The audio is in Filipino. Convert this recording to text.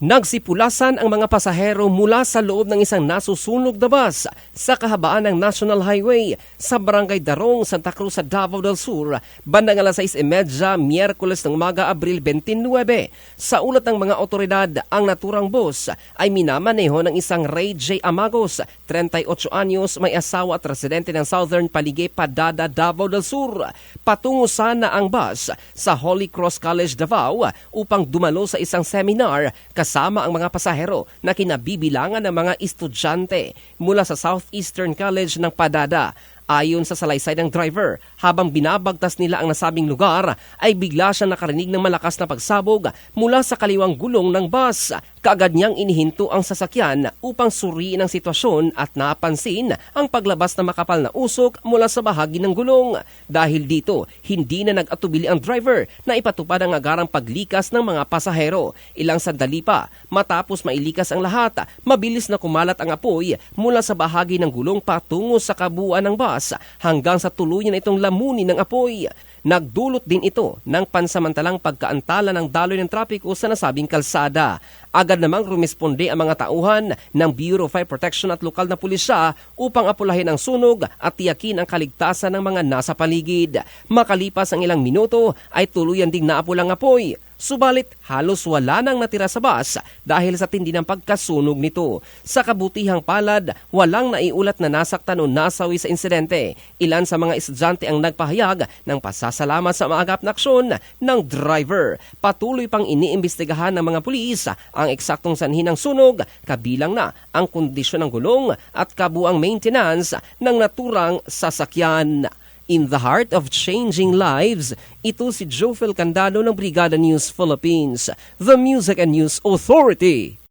Nagsipulasan ang mga pasahero mula sa loob ng isang nasusunog na bus sa kahabaan ng National Highway sa Barangay Darong, Santa Cruz, sa Davao del Sur, bandang alas 6:30 Miyerkules ng umaga, Abril 29. Sa ulat ng mga otoridad, ang naturang bus ay minamaneho ng isang Ray J. Amagos, 38 anyos, may asawa at residente ng Southern Palige, Padada, Davao del Sur. Patungo sana ang bus sa Holy Cross College, Davao upang dumalo sa isang seminar kasama ang mga pasahero na kinabibilangan ng mga estudyante mula sa Southeastern College ng Padada. Ayon sa salaysay ng driver, habang binabagtas nila ang nasabing lugar, ay bigla siyang nakarinig ng malakas na pagsabog mula sa kaliwang gulong ng bus. Kaagad niyang inihinto ang sasakyan upang suriin ang sitwasyon at napansin ang paglabas ng makapal na usok mula sa bahagi ng gulong. Dahil dito, hindi na nag-atubili ang driver na ipatupad ang agarang paglikas ng mga pasahero. Ilang sandali pa, matapos mailikas ang lahat, mabilis na kumalat ang apoy mula sa bahagi ng gulong patungo sa kabuuan ng bus hanggang sa tuluyan na itong lamunin ng apoy. Nagdulot din ito ng pansamantalang pagkaantala ng daloy ng trapiko sa nasabing kalsada. Agad namang rumisponde ang mga tauhan ng Bureau of Fire Protection at lokal na pulisya upang apulahin ang sunog at tiyakin ang kaligtasan ng mga nasa paligid. Makalipas ang ilang minuto ay tuluyan ding naapulang apoy. Subalit halos wala nang natira sa bus dahil sa tindi ng pagkasunog nito. Sa kabutihang palad, walang naiulat na nasaktan o nasawi sa insidente. Ilan sa mga estudyante ang nagpahayag ng pasasalamat sa maagap na aksyon ng driver. Patuloy pang iniimbestigahan ng mga pulis ang eksaktong sanhi ng sunog, kabilang na ang kondisyon ng gulong at kabuang maintenance ng naturang sasakyan. In the heart of changing lives, ito si Jofel Candado ng Brigada News Philippines, the Music and News Authority.